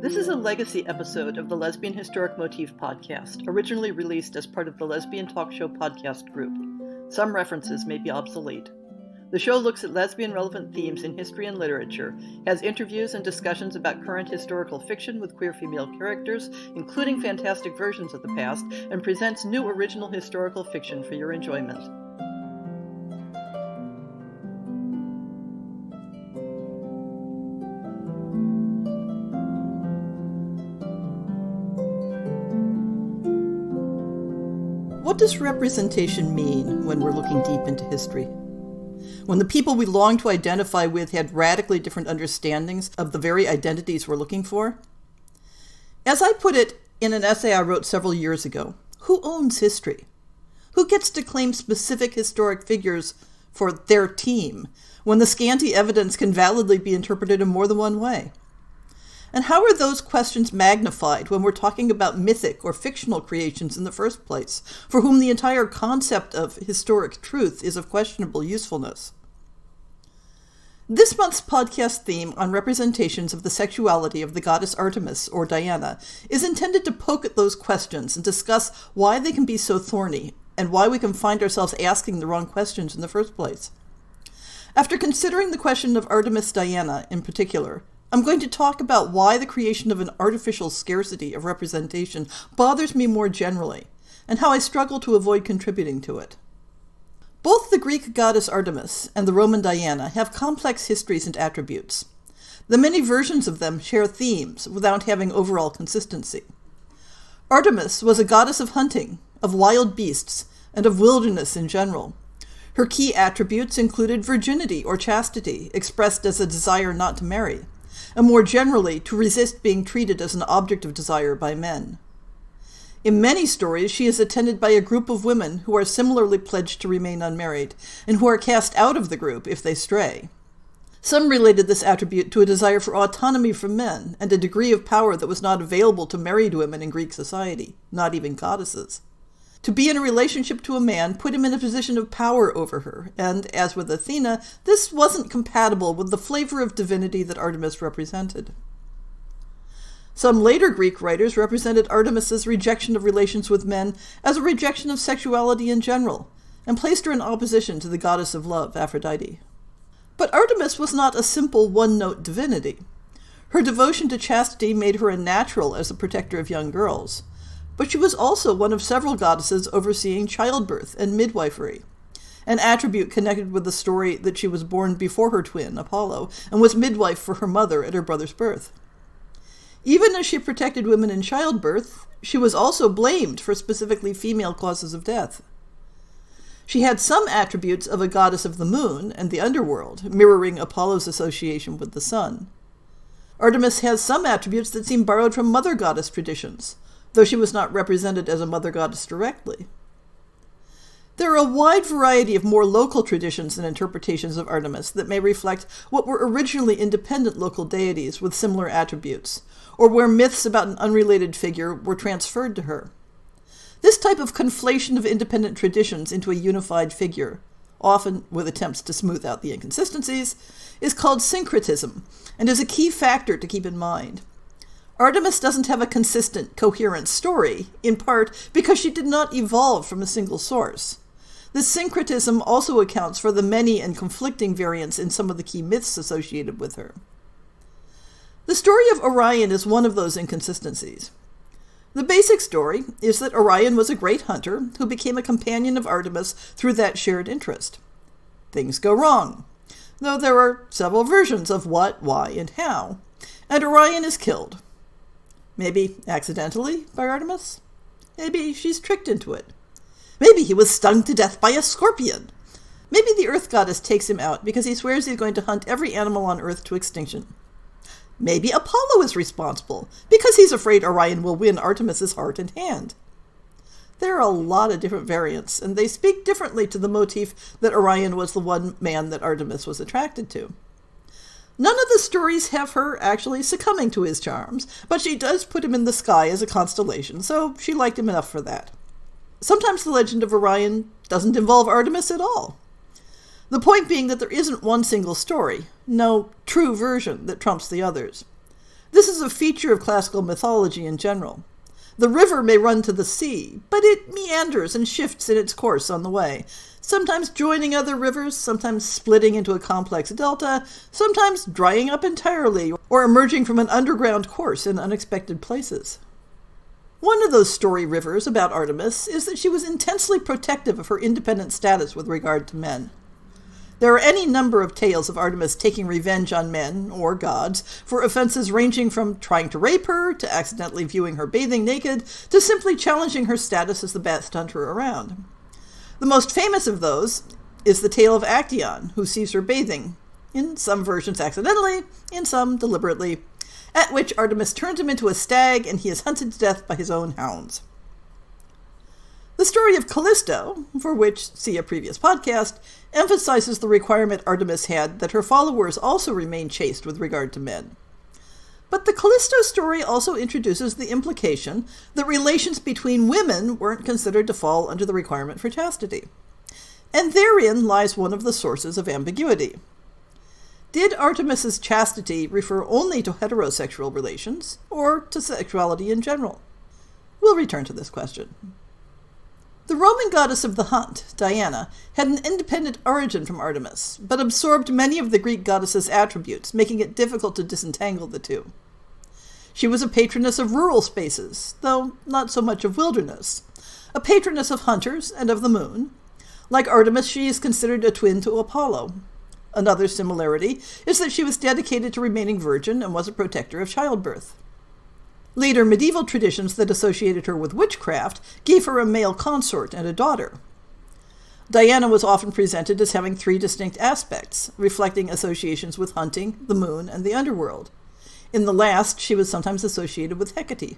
This is a legacy episode of the Lesbian Historic Motif podcast, originally released as part of the Lesbian Talk Show podcast group. Some references may be obsolete. The show looks at lesbian-relevant themes in history and literature, has interviews and discussions about current historical fiction with queer female characters, including fantastic versions of the past, and presents new original historical fiction for your enjoyment. What does representation mean when we're looking deep into history? When the people we long to identify with had radically different understandings of the very identities we're looking for? As I put it in an essay I wrote several years ago, who owns history? Who gets to claim specific historic figures for their team when the scanty evidence can validly be interpreted in more than one way? And how are those questions magnified when we're talking about mythic or fictional creations in the first place, for whom the entire concept of historic truth is of questionable usefulness? This month's podcast theme on representations of the sexuality of the goddess Artemis, or Diana, is intended to poke at those questions and discuss why they can be so thorny, and why we can find ourselves asking the wrong questions in the first place. After considering the question of Artemis Diana in particular, I'm going to talk about why the creation of an artificial scarcity of representation bothers me more generally, and how I struggle to avoid contributing to it. Both the Greek goddess Artemis and the Roman Diana have complex histories and attributes. The many versions of them share themes without having overall consistency. Artemis was a goddess of hunting, of wild beasts, and of wilderness in general. Her key attributes included virginity or chastity, expressed as a desire not to marry, and more generally, to resist being treated as an object of desire by men. In many stories, she is attended by a group of women who are similarly pledged to remain unmarried, and who are cast out of the group if they stray. Some related this attribute to a desire for autonomy from men, and a degree of power that was not available to married women in Greek society, not even goddesses. To be in a relationship to a man put him in a position of power over her, and, as with Athena, this wasn't compatible with the flavor of divinity that Artemis represented. Some later Greek writers represented Artemis's rejection of relations with men as a rejection of sexuality in general, and placed her in opposition to the goddess of love, Aphrodite. But Artemis was not a simple one-note divinity. Her devotion to chastity made her a natural as a protector of young girls. But she was also one of several goddesses overseeing childbirth and midwifery, an attribute connected with the story that she was born before her twin, Apollo, and was midwife for her mother at her brother's birth. Even as she protected women in childbirth, she was also blamed for specifically female causes of death. She had some attributes of a goddess of the moon and the underworld, mirroring Apollo's association with the sun. Artemis has some attributes that seem borrowed from mother goddess traditions, though she was not represented as a mother goddess directly. There are a wide variety of more local traditions and interpretations of Artemis that may reflect what were originally independent local deities with similar attributes, or where myths about an unrelated figure were transferred to her. This type of conflation of independent traditions into a unified figure, often with attempts to smooth out the inconsistencies, is called syncretism, and is a key factor to keep in mind. Artemis doesn't have a consistent, coherent story, in part because she did not evolve from a single source. This syncretism also accounts for the many and conflicting variants in some of the key myths associated with her. The story of Orion is one of those inconsistencies. The basic story is that Orion was a great hunter who became a companion of Artemis through that shared interest. Things go wrong, though there are several versions of what, why, and how, and Orion is killed. Maybe accidentally by Artemis. Maybe she's tricked into it. Maybe he was stung to death by a scorpion. Maybe the Earth goddess takes him out because he swears he's going to hunt every animal on Earth to extinction. Maybe Apollo is responsible because he's afraid Orion will win Artemis's heart and hand. There are a lot of different variants, and they speak differently to the motif that Orion was the one man that Artemis was attracted to. None of the stories have her actually succumbing to his charms, but she does put him in the sky as a constellation, so she liked him enough for that. Sometimes the legend of Orion doesn't involve Artemis at all. The point being that there isn't one single story, no true version that trumps the others. This is a feature of classical mythology in general. The river may run to the sea, but it meanders and shifts in its course on the way, sometimes joining other rivers, sometimes splitting into a complex delta, sometimes drying up entirely, or emerging from an underground course in unexpected places. One of those story rivers about Artemis is that she was intensely protective of her independent status with regard to men. There are any number of tales of Artemis taking revenge on men, or gods, for offenses ranging from trying to rape her, to accidentally viewing her bathing naked, to simply challenging her status as the best hunter around. The most famous of those is the tale of Actaeon, who sees her bathing, in some versions accidentally, in some deliberately, at which Artemis turns him into a stag and he is hunted to death by his own hounds. The story of Callisto, for which see a previous podcast, emphasizes the requirement Artemis had that her followers also remain chaste with regard to men. But the Callisto story also introduces the implication that relations between women weren't considered to fall under the requirement for chastity. And therein lies one of the sources of ambiguity. Did Artemis's chastity refer only to heterosexual relations, or to sexuality in general? We'll return to this question. The Roman goddess of the hunt, Diana, had an independent origin from Artemis, but absorbed many of the Greek goddess's attributes, making it difficult to disentangle the two. She was a patroness of rural spaces, though not so much of wilderness, a patroness of hunters and of the moon. Like Artemis, she is considered a twin to Apollo. Another similarity is that she was dedicated to remaining virgin and was a protector of childbirth. Later medieval traditions that associated her with witchcraft gave her a male consort and a daughter. Diana was often presented as having three distinct aspects, reflecting associations with hunting, the moon, and the underworld. In the last, she was sometimes associated with Hecate.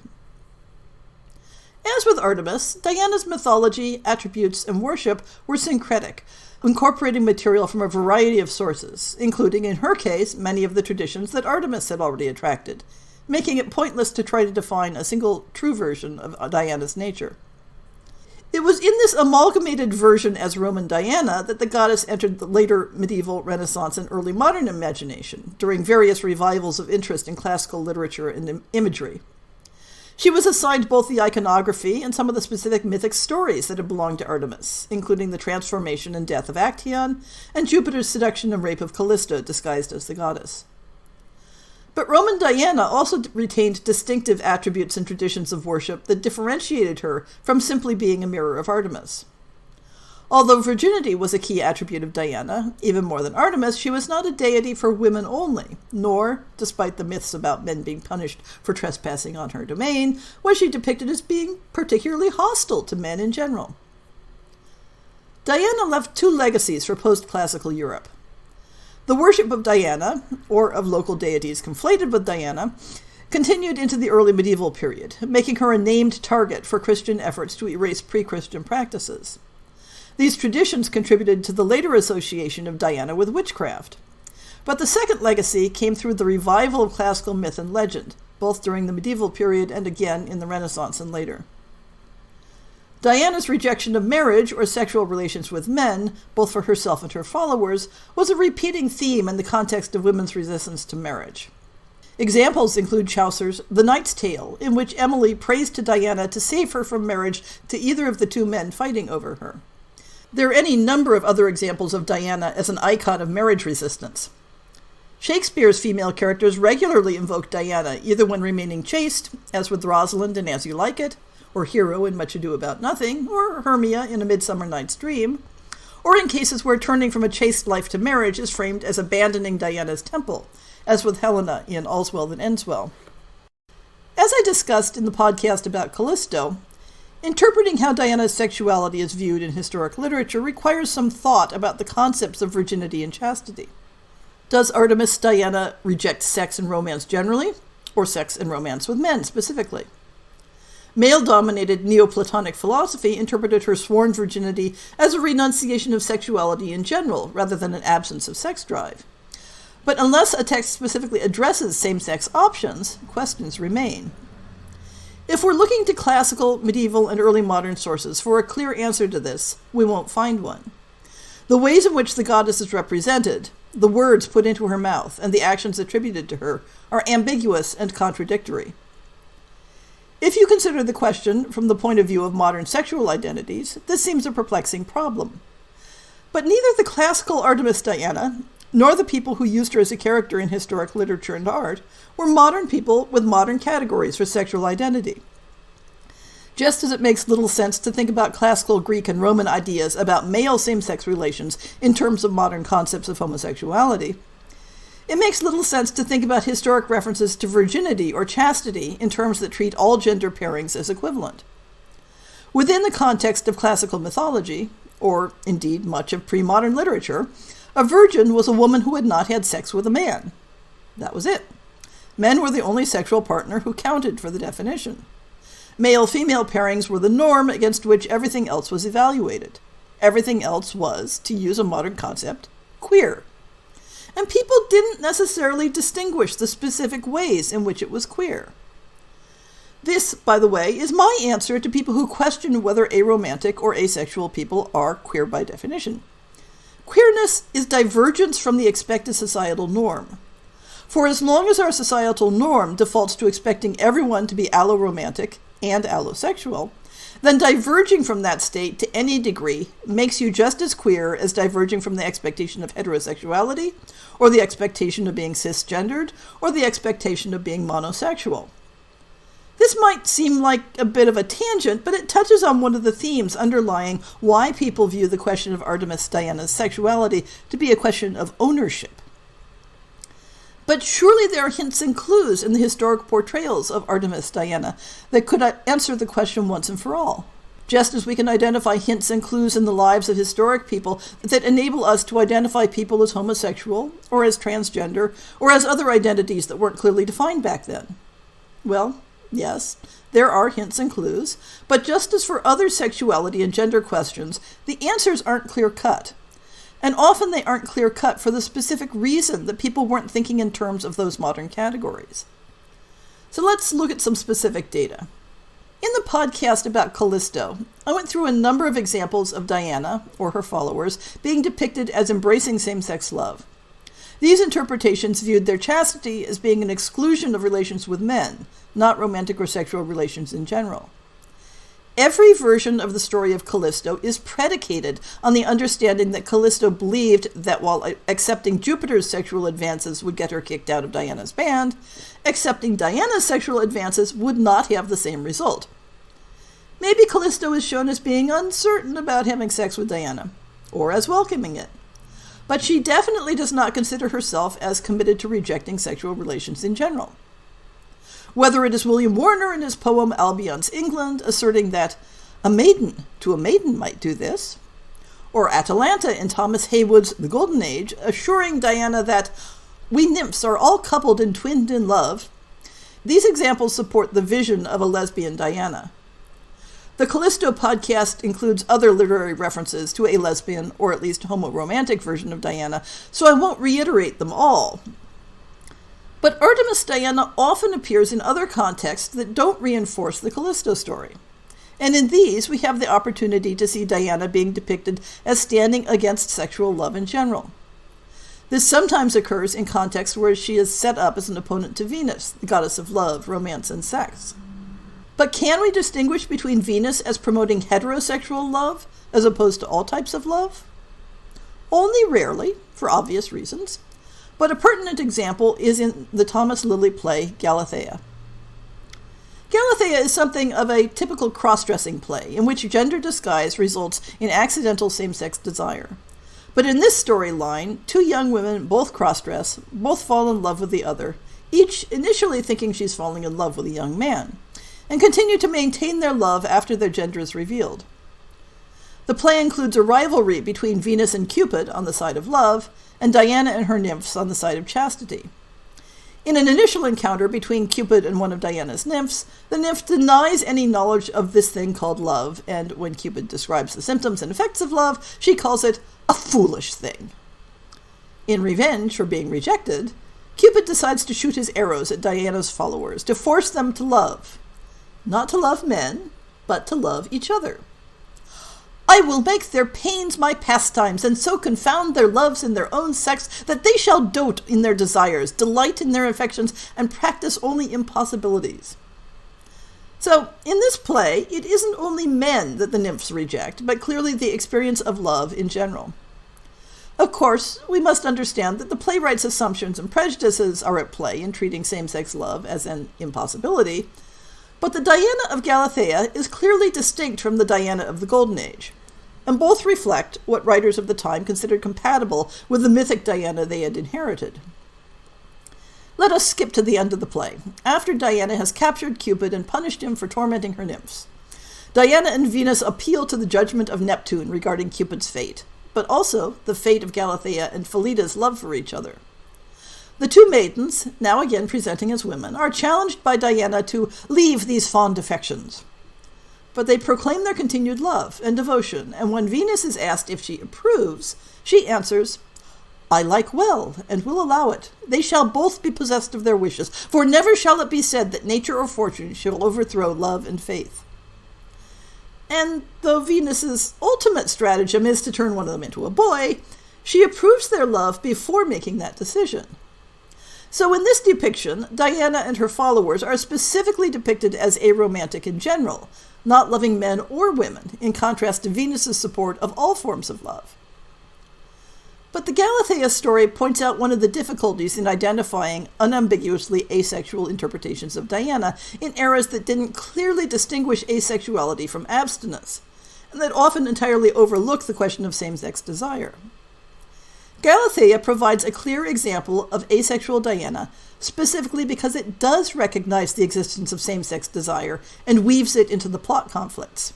As with Artemis, Diana's mythology, attributes, and worship were syncretic, incorporating material from a variety of sources, including, in her case, many of the traditions that Artemis had already attracted, making it pointless to try to define a single true version of Diana's nature. It was in this amalgamated version as Roman Diana that the goddess entered the later medieval, Renaissance, and early modern imagination, during various revivals of interest in classical literature and imagery. She was assigned both the iconography and some of the specific mythic stories that had belonged to Artemis, including the transformation and death of Actaeon, and Jupiter's seduction and rape of Callisto disguised as the goddess. But Roman Diana also retained distinctive attributes and traditions of worship that differentiated her from simply being a mirror of Artemis. Although virginity was a key attribute of Diana, even more than Artemis, she was not a deity for women only, nor, despite the myths about men being punished for trespassing on her domain, was she depicted as being particularly hostile to men in general. Diana left two legacies for post-classical Europe. The worship of Diana, or of local deities conflated with Diana, continued into the early medieval period, making her a named target for Christian efforts to erase pre-Christian practices. These traditions contributed to the later association of Diana with witchcraft. But the second legacy came through the revival of classical myth and legend, both during the medieval period and again in the Renaissance and later. Diana's rejection of marriage or sexual relations with men, both for herself and her followers, was a repeating theme in the context of women's resistance to marriage. Examples include Chaucer's The Knight's Tale, in which Emily prays to Diana to save her from marriage to either of the two men fighting over her. There are any number of other examples of Diana as an icon of marriage resistance. Shakespeare's female characters regularly invoke Diana, either when remaining chaste, as with Rosalind in As You Like It, or Hero in Much Ado About Nothing, or Hermia in A Midsummer Night's Dream, or in cases where turning from a chaste life to marriage is framed as abandoning Diana's temple, as with Helena in All's Well That Ends Well. As I discussed in the podcast about Callisto, interpreting how Diana's sexuality is viewed in historic literature requires some thought about the concepts of virginity and chastity. Does Artemis Diana reject sex and romance generally, or sex and romance with men specifically? Male-dominated Neoplatonic philosophy interpreted her sworn virginity as a renunciation of sexuality in general, rather than an absence of sex drive. But unless a text specifically addresses same-sex options, questions remain. If we're looking to classical, medieval, and early modern sources for a clear answer to this, we won't find one. The ways in which the goddess is represented, The words put into her mouth and the actions attributed to her are ambiguous and contradictory. If you consider the question from the point of view of modern sexual identities, this seems a perplexing problem. But neither the classical Artemis Diana, nor the people who used her as a character in historic literature and art, were modern people with modern categories for sexual identity. Just as it makes little sense to think about classical Greek and Roman ideas about male same-sex relations in terms of modern concepts of homosexuality, it makes little sense to think about historic references to virginity or chastity in terms that treat all gender pairings as equivalent. Within the context of classical mythology, or indeed much of pre-modern literature, a virgin was a woman who had not had sex with a man. That was it. Men were the only sexual partner who counted for the definition. Male-female pairings were the norm against which everything else was evaluated. Everything else was, to use a modern concept, queer. And people didn't necessarily distinguish the specific ways in which it was queer. This, by the way, is my answer to people who question whether aromantic or asexual people are queer by definition. Queerness is divergence from the expected societal norm. For as long as our societal norm defaults to expecting everyone to be alloromantic and allosexual, then diverging from that state to any degree makes you just as queer as diverging from the expectation of heterosexuality, or the expectation of being cisgendered, or the expectation of being monosexual. This might seem like a bit of a tangent, but it touches on one of the themes underlying why people view the question of Artemis Diana's sexuality to be a question of ownership. But surely there are hints and clues in the historic portrayals of Artemis Diana that could answer the question once and for all. Just as we can identify hints and clues in the lives of historic people that enable us to identify people as homosexual, or as transgender, or as other identities that weren't clearly defined back then. Well, yes, there are hints and clues, but just as for other sexuality and gender questions, the answers aren't clear-cut. And often they aren't clear-cut for the specific reason that people weren't thinking in terms of those modern categories. So let's look at some specific data. In the podcast about Callisto, I went through a number of examples of Diana, or her followers, being depicted as embracing same-sex love. These interpretations viewed their chastity as being an exclusion of relations with men, not romantic or sexual relations in general. Every version of the story of Callisto is predicated on the understanding that Callisto believed that while accepting Jupiter's sexual advances would get her kicked out of Diana's band, accepting Diana's sexual advances would not have the same result. Maybe Callisto is shown as being uncertain about having sex with Diana, or as welcoming it. But she definitely does not consider herself as committed to rejecting sexual relations in general. Whether it is William Warner in his poem Albion's England asserting that a maiden to a maiden might do this, or Atalanta in Thomas Heywood's The Golden Age assuring Diana that we nymphs are all coupled and twinned in love, these examples support the vision of a lesbian Diana. The Callisto podcast includes other literary references to a lesbian or at least homoromantic version of Diana, so I won't reiterate them all. But Artemis Diana often appears in other contexts that don't reinforce the Callisto story. And in these, we have the opportunity to see Diana being depicted as standing against sexual love in general. This sometimes occurs in contexts where she is set up as an opponent to Venus, the goddess of love, romance, and sex. But can we distinguish between Venus as promoting heterosexual love as opposed to all types of love? Only rarely, for obvious reasons. But a pertinent example is in the Thomas Lilly play Galathea. Galathea is something of a typical cross-dressing play in which gender disguise results in accidental same-sex desire. But in this storyline, two young women both cross-dress, both fall in love with the other, each initially thinking she's falling in love with a young man, and continue to maintain their love after their gender is revealed. The play includes a rivalry between Venus and Cupid on the side of love, and Diana and her nymphs on the side of chastity. In an initial encounter between Cupid and one of Diana's nymphs, the nymph denies any knowledge of this thing called love, and when Cupid describes the symptoms and effects of love, she calls it a foolish thing. In revenge for being rejected, Cupid decides to shoot his arrows at Diana's followers to force them to love. Not to love men, but to love each other. I will make their pains my pastimes, and so confound their loves in their own sex, that they shall dote in their desires, delight in their affections, and practice only impossibilities. So, in this play, it isn't only men that the nymphs reject, but clearly the experience of love in general. Of course, we must understand that the playwright's assumptions and prejudices are at play in treating same-sex love as an impossibility, but the Diana of Galathea is clearly distinct from the Diana of the Golden Age, and both reflect what writers of the time considered compatible with the mythic Diana they had inherited. Let us skip to the end of the play, after Diana has captured Cupid and punished him for tormenting her nymphs. Diana and Venus appeal to the judgment of Neptune regarding Cupid's fate, but also the fate of Galathea and Phileda's love for each other. The two maidens, now again presenting as women, are challenged by Diana to leave these fond affections. But they proclaim their continued love and devotion, and when Venus is asked if she approves, she answers, I like well, and will allow it. They shall both be possessed of their wishes, for never shall it be said that nature or fortune shall overthrow love and faith. And though Venus's ultimate stratagem is to turn one of them into a boy, she approves their love before making that decision. So in this depiction, Diana and her followers are specifically depicted as aromantic in general, not loving men or women, in contrast to Venus's support of all forms of love. But the Galathea story points out one of the difficulties in identifying unambiguously asexual interpretations of Diana in eras that didn't clearly distinguish asexuality from abstinence, and that often entirely overlook the question of same-sex desire. Galathea provides a clear example of asexual Diana, specifically because it does recognize the existence of same-sex desire and weaves it into the plot conflicts.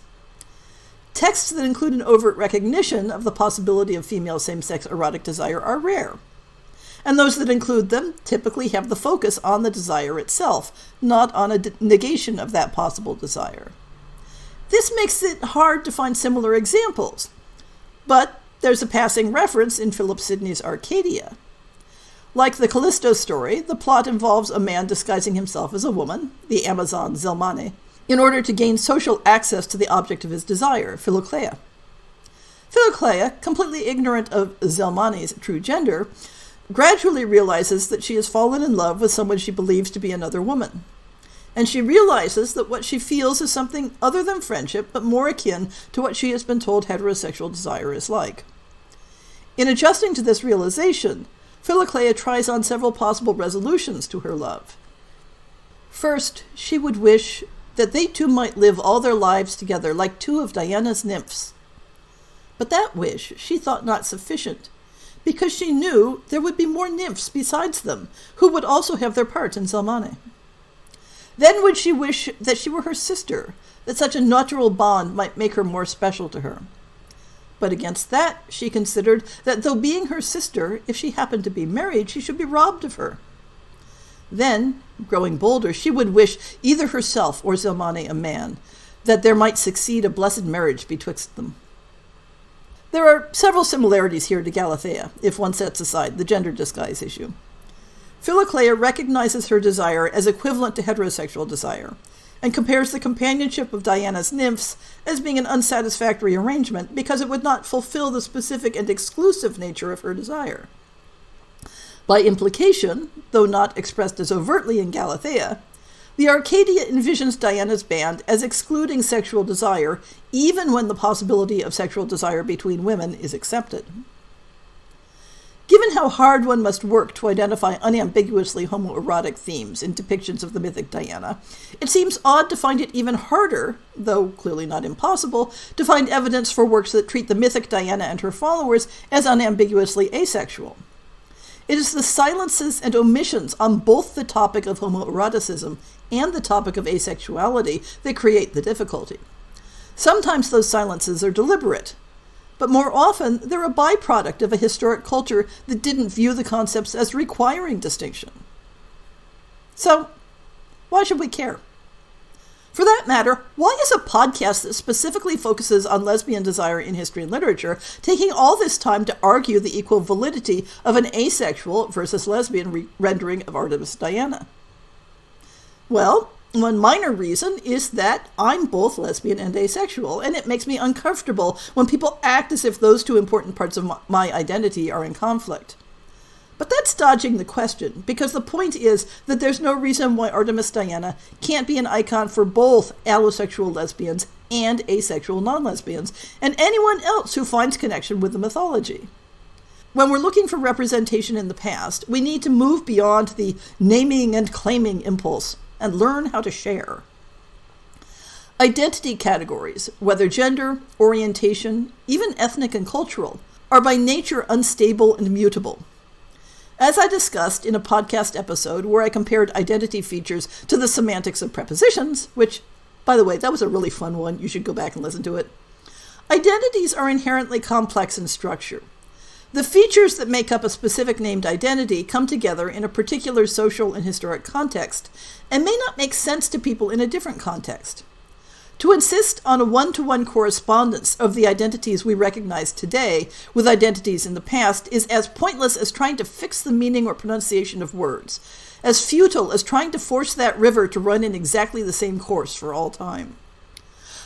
Texts that include an overt recognition of the possibility of female same-sex erotic desire are rare, and those that include them typically have the focus on the desire itself, not on a negation of that possible desire. This makes it hard to find similar examples, but there's a passing reference in Philip Sidney's Arcadia. Like the Callisto story, the plot involves a man disguising himself as a woman, the Amazon Zelmane, in order to gain social access to the object of his desire, Philoclea. Philoclea, completely ignorant of Zelmane's true gender, gradually realizes that she has fallen in love with someone she believes to be another woman. And she realizes that what she feels is something other than friendship, but more akin to what she has been told heterosexual desire is like. In adjusting to this realization, Philoclea tries on several possible resolutions to her love. First, she would wish that they two might live all their lives together like two of Diana's nymphs. But that wish she thought not sufficient, because she knew there would be more nymphs besides them, who would also have their part in Zelmane. Then would she wish that she were her sister, that such a natural bond might make her more special to her. But against that, she considered that though being her sister, if she happened to be married, she should be robbed of her. Then, growing bolder, she would wish either herself or Zelmane a man, that there might succeed a blessed marriage betwixt them. There are several similarities here to Galathea, if one sets aside the gender disguise issue. Philoclea recognizes her desire as equivalent to heterosexual desire, and compares the companionship of Diana's nymphs as being an unsatisfactory arrangement because it would not fulfill the specific and exclusive nature of her desire. By implication, though not expressed as overtly in Galathea, the Arcadia envisions Diana's band as excluding sexual desire, even when the possibility of sexual desire between women is accepted. Given how hard one must work to identify unambiguously homoerotic themes in depictions of the mythic Diana, it seems odd to find it even harder, though clearly not impossible, to find evidence for works that treat the mythic Diana and her followers as unambiguously asexual. It is the silences and omissions on both the topic of homoeroticism and the topic of asexuality that create the difficulty. Sometimes those silences are deliberate, but more often they're a byproduct of a historic culture that didn't view the concepts as requiring distinction. So, why should we care? For that matter, why is a podcast that specifically focuses on lesbian desire in history and literature taking all this time to argue the equal validity of an asexual versus lesbian rendering of Artemis Diana? Well, One minor reason is that I'm both lesbian and asexual, and it makes me uncomfortable when people act as if those two important parts of my identity are in conflict. But that's dodging the question, because the point is that there's no reason why Artemis Diana can't be an icon for both allosexual lesbians and asexual non-lesbians, and anyone else who finds connection with the mythology. When we're looking for representation in the past, we need to move beyond the naming and claiming impulse and learn how to share. Identity categories, whether gender, orientation, even ethnic and cultural, are by nature unstable and mutable. As I discussed in a podcast episode where I compared identity features to the semantics of prepositions, which, by the way, that was a really fun one. You should go back and listen to it. Identities are inherently complex in structure. The features that make up a specific named identity come together in a particular social and historic context and may not make sense to people in a different context. To insist on a one-to-one correspondence of the identities we recognize today with identities in the past is as pointless as trying to fix the meaning or pronunciation of words, as futile as trying to force that river to run in exactly the same course for all time.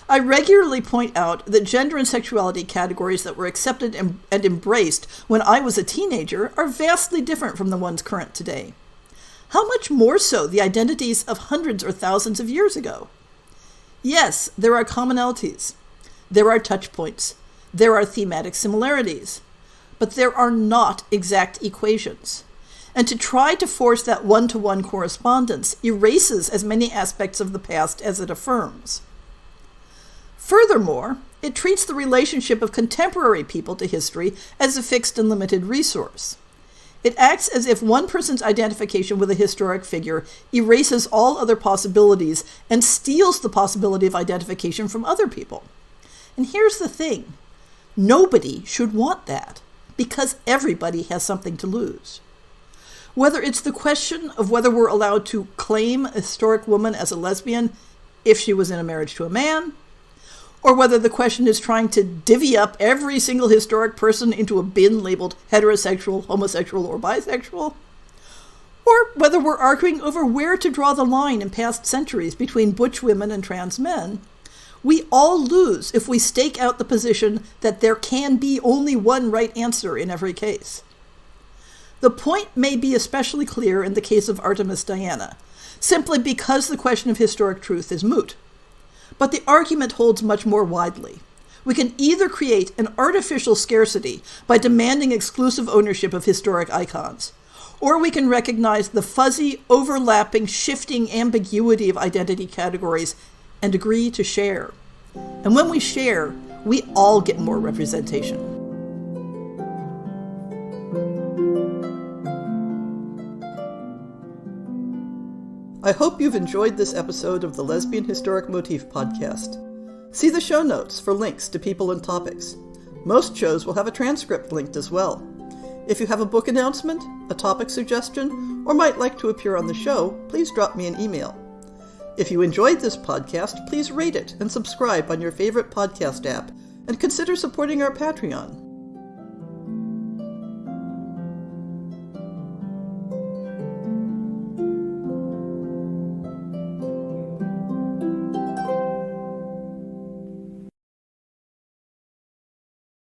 I regularly point out that gender and sexuality categories that were accepted and embraced when I was a teenager are vastly different from the ones current today. How much more so the identities of hundreds or thousands of years ago? Yes, there are commonalities. There are touch points. There are thematic similarities. But there are not exact equations. And to try to force that one-to-one correspondence erases as many aspects of the past as it affirms. Furthermore, it treats the relationship of contemporary people to history as a fixed and limited resource. It acts as if one person's identification with a historic figure erases all other possibilities and steals the possibility of identification from other people. And here's the thing. Nobody should want that, because everybody has something to lose. Whether it's the question of whether we're allowed to claim a historic woman as a lesbian if she was in a marriage to a man, or whether the question is trying to divvy up every single historic person into a bin labeled heterosexual, homosexual, or bisexual, or whether we're arguing over where to draw the line in past centuries between butch women and trans men, we all lose if we stake out the position that there can be only one right answer in every case. The point may be especially clear in the case of Artemis Diana, simply because the question of historic truth is moot. But the argument holds much more widely. We can either create an artificial scarcity by demanding exclusive ownership of historic icons, or we can recognize the fuzzy, overlapping, shifting ambiguity of identity categories and agree to share. And when we share, we all get more representation. I hope you've enjoyed this episode of the Lesbian Historic Motif Podcast. See the show notes for links to people and topics. Most shows will have a transcript linked as well. If you have a book announcement, a topic suggestion, or might like to appear on the show, please drop me an email. If you enjoyed this podcast, please rate it and subscribe on your favorite podcast app, and consider supporting our Patreon.